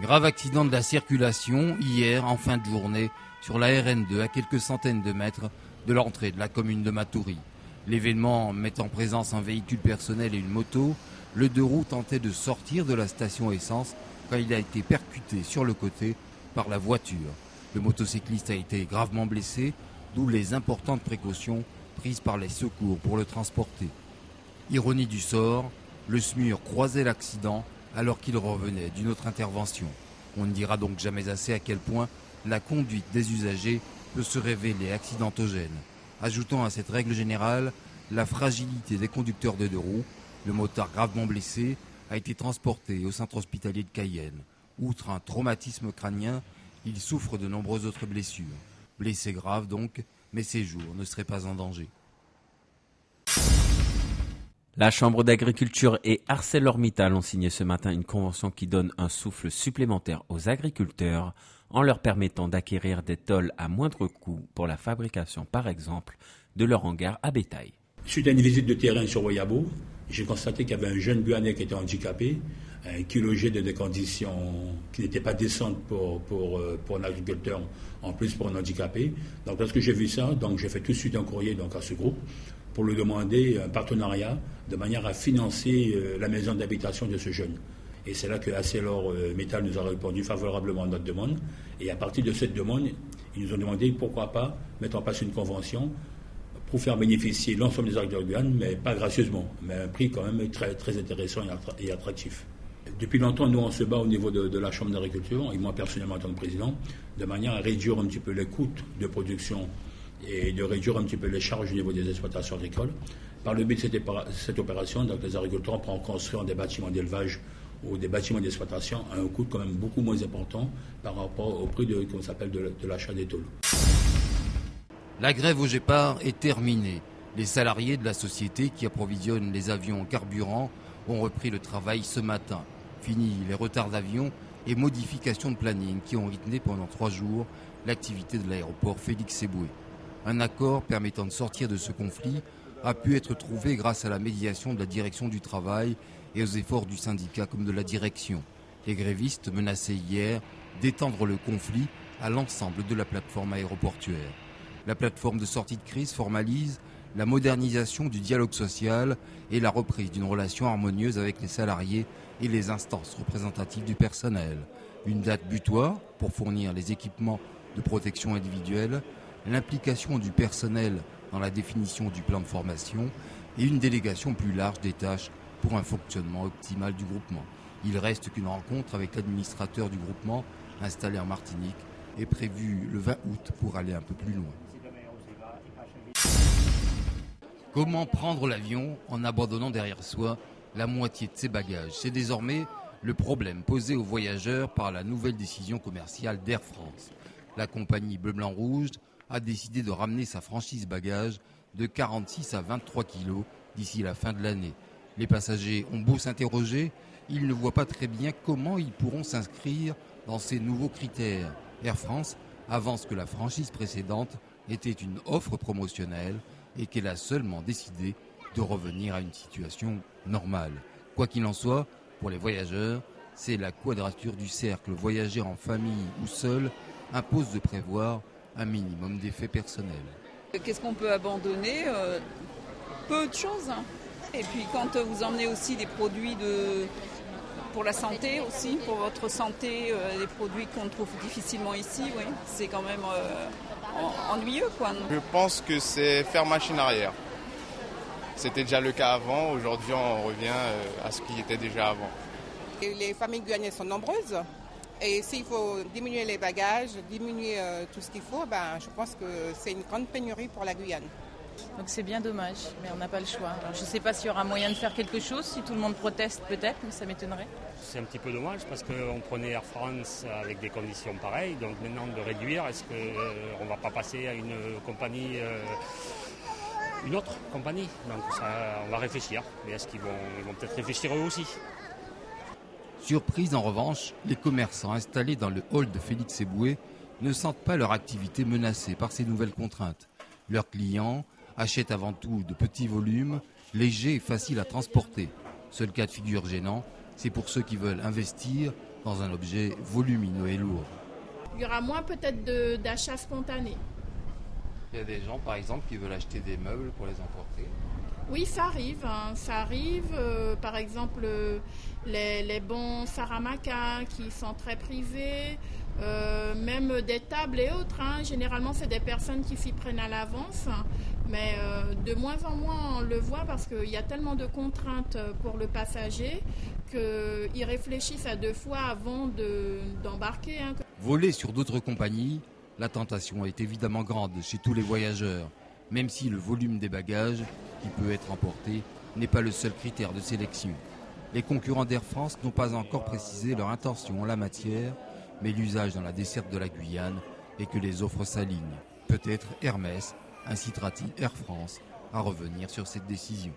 Grave accident de la circulation hier en fin de journée sur la RN2 à quelques centaines de mètres de l'entrée de la commune de Matoury. L'événement met en présence un véhicule personnel et une moto. Le deux roues tentait de sortir de la station essence quand il a été percuté sur le côté par la voiture. Le motocycliste a été gravement blessé, d'où les importantes précautions prises par les secours pour le transporter. Ironie du sort, le SMUR croisait l'accident alors qu'il revenait d'une autre intervention. On ne dira donc jamais assez à quel point la conduite des usagers peut se révéler accidentogène. Ajoutons à cette règle générale la fragilité des conducteurs de deux roues. Le motard gravement blessé a été transporté au centre hospitalier de Cayenne. Outre un traumatisme crânien, il souffre de nombreuses autres blessures. Blessé grave donc, mais ses jours ne seraient pas en danger. La Chambre d'agriculture et ArcelorMittal ont signé ce matin une convention qui donne un souffle supplémentaire aux agriculteurs en leur permettant d'acquérir des tôles à moindre coût pour la fabrication, par exemple, de leur hangar à bétail. Suite à une visite de terrain sur Wayabo, j'ai constaté qu'il y avait un jeune Guyanais qui était handicapé, qui logeait dans des conditions qui n'étaient pas décentes pour un agriculteur, en plus pour un handicapé. Donc lorsque j'ai vu ça, donc j'ai fait tout de suite un courrier à ce groupe pour lui demander un partenariat de manière à financer la maison d'habitation de ce jeune. Et c'est là que ArcelorMittal nous a répondu favorablement à notre demande. Et à partir de cette demande, ils nous ont demandé pourquoi pas mettre en place une convention pour faire bénéficier l'ensemble des agriculteurs de Guyane, mais pas gracieusement, mais à un prix quand même très, très intéressant et attractif. Depuis longtemps, nous, on se bat au niveau de la Chambre d'agriculture, et moi personnellement en tant que président, de manière à réduire un petit peu les coûts de production et de réduire un petit peu les charges au niveau des exploitations agricoles. Par le but de cette opération, donc les agriculteurs pourront construire des bâtiments d'élevage ou des bâtiments d'exploitation à un coût quand même beaucoup moins important par rapport au prix de l'achat des tôles. La grève au Gépard est terminée. Les salariés de la société qui approvisionne les avions en carburant ont repris le travail ce matin. Fini les retards d'avion et modifications de planning qui ont rythmé pendant 3 jours l'activité de l'aéroport Félix-Éboué. Un accord permettant de sortir de ce conflit a pu être trouvé grâce à la médiation de la direction du travail et aux efforts du syndicat comme de la direction. Les grévistes menaçaient hier d'étendre le conflit à l'ensemble de la plateforme aéroportuaire. La plateforme de sortie de crise formalise la modernisation du dialogue social et la reprise d'une relation harmonieuse avec les salariés et les instances représentatives du personnel. Une date butoir pour fournir les équipements de protection individuelle, l'implication du personnel dans la définition du plan de formation et une délégation plus large des tâches pour un fonctionnement optimal du groupement. Il reste qu'une rencontre avec l'administrateur du groupement installé en Martinique est prévue le 20 août pour aller un peu plus loin. Comment prendre l'avion en abandonnant derrière soi la moitié de ses bagages? C'est désormais le problème posé aux voyageurs par la nouvelle décision commerciale d'Air France. La compagnie Bleu-Blanc-Rouge a décidé de ramener sa franchise bagages de 46 à 23 kilos d'ici la fin de l'année. Les passagers ont beau s'interroger, ils ne voient pas très bien comment ils pourront s'inscrire dans ces nouveaux critères. Air France avance que la franchise précédente était une offre promotionnelle et qu'elle a seulement décidé de revenir à une situation normale. Quoi qu'il en soit, pour les voyageurs, c'est la quadrature du cercle. Voyager en famille ou seul impose de prévoir un minimum d'effets personnels. Qu'est-ce qu'on peut abandonner? Peu de choses. Et puis quand vous emmenez aussi des produits pour la santé aussi, pour votre santé, des produits qu'on trouve difficilement ici, oui, c'est quand même ennuyeux, quoi. Je pense que c'est faire machine arrière. C'était déjà le cas avant, aujourd'hui on revient à ce qui était déjà avant. Et les familles guyanaises sont nombreuses et s'il faut diminuer les bagages, diminuer tout ce qu'il faut, je pense que c'est une grande pénurie pour la Guyane. Donc c'est bien dommage, mais on n'a pas le choix. Alors, je ne sais pas s'il y aura moyen de faire quelque chose, si tout le monde proteste peut-être, mais ça m'étonnerait. C'est un petit peu dommage parce qu'on prenait Air France avec des conditions pareilles, donc maintenant de réduire, est-ce qu'on ne va pas passer à une compagnie, une autre compagnie? Donc ça, on va réfléchir, mais est-ce qu'ils vont peut-être réfléchir eux aussi? Surprise en revanche, les commerçants installés dans le hall de Félix-Éboué ne sentent pas leur activité menacée par ces nouvelles contraintes. Leurs clients achètent avant tout de petits volumes, légers et faciles à transporter. Seul cas de figure gênant, c'est pour ceux qui veulent investir dans un objet volumineux et lourd. Il y aura moins peut-être d'achats spontanés. Il y a des gens, par exemple, qui veulent acheter des meubles pour les emporter. Oui, ça arrive. Ça arrive. Par exemple, les bons Saramaka qui sont très privés, même des tables et autres. Généralement, c'est des personnes qui s'y prennent à l'avance. Mais de moins en moins, on le voit parce qu'il y a tellement de contraintes pour le passager qu'ils réfléchissent à 2 fois avant d'embarquer. Voler sur d'autres compagnies, la tentation est évidemment grande chez tous les voyageurs, même si le volume des bagages qui peut être emporté n'est pas le seul critère de sélection. Les concurrents d'Air France n'ont pas encore précisé leur intention en la matière, mais l'usage dans la desserte de la Guyane est que les offres s'alignent. Peut-être Hermès incitera-t-il Air France à revenir sur cette décision.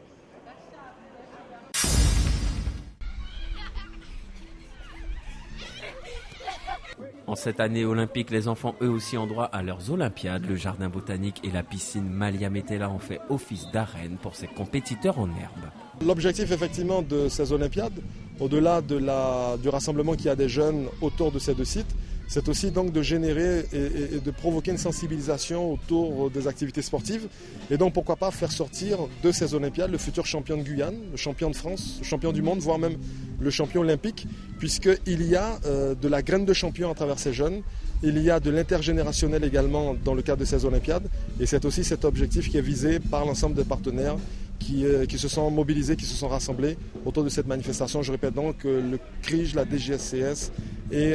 En cette année olympique, les enfants eux aussi ont droit à leurs Olympiades. Le jardin botanique et la piscine Malia Metella ont fait office d'arène pour ces compétiteurs en herbe. L'objectif effectivement de ces Olympiades, au-delà du rassemblement qu'il y a des jeunes autour de ces 2 sites, c'est aussi donc de générer et de provoquer une sensibilisation autour des activités sportives. Et donc pourquoi pas faire sortir de ces Olympiades le futur champion de Guyane, le champion de France, le champion du monde, voire même le champion olympique, puisqu'il y a de la graine de champion à travers ces jeunes. Il y a de l'intergénérationnel également dans le cadre de ces Olympiades. Et c'est aussi cet objectif qui est visé par l'ensemble des partenaires qui se sont mobilisés, qui se sont rassemblés autour de cette manifestation. Je répète donc le CRIJ, la DGSCS et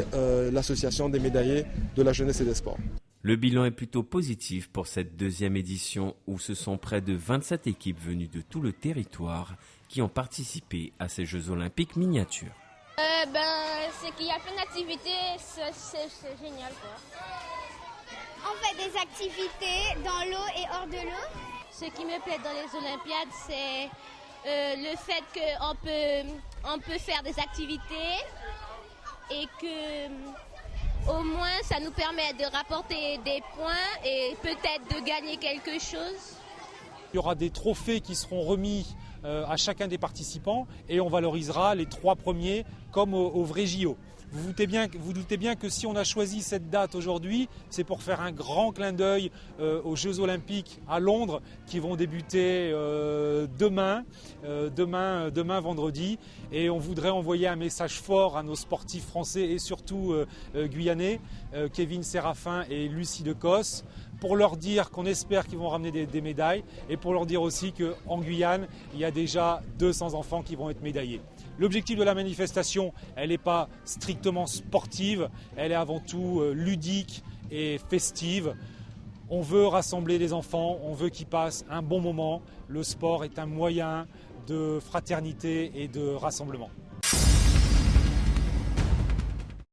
l'association des médaillés de la jeunesse et des sports. Le bilan est plutôt positif pour cette 2e édition où ce sont près de 27 équipes venues de tout le territoire qui ont participé à ces Jeux olympiques miniatures. C'est qu'il y a plein d'activités, c'est génial quoi. On fait des activités dans l'eau et hors de l'eau. Ce qui me plaît dans les Olympiades, c'est le fait qu'on peut faire des activités et que au moins ça nous permet de rapporter des points et peut-être de gagner quelque chose. Il y aura des trophées qui seront remis à chacun des participants et on valorisera les 3 premiers comme au vrai JO. Vous doutez bien que si on a choisi cette date aujourd'hui, c'est pour faire un grand clin d'œil aux Jeux Olympiques à Londres qui vont débuter demain vendredi. Et on voudrait envoyer un message fort à nos sportifs français et surtout guyanais, Kevin Séraphin et Lucie Decosse, pour leur dire qu'on espère qu'ils vont ramener des médailles et pour leur dire aussi qu'en Guyane, il y a déjà 200 enfants qui vont être médaillés. L'objectif de la manifestation, elle n'est pas strictement sportive, elle est avant tout ludique et festive. On veut rassembler les enfants, on veut qu'ils passent un bon moment. Le sport est un moyen de fraternité et de rassemblement.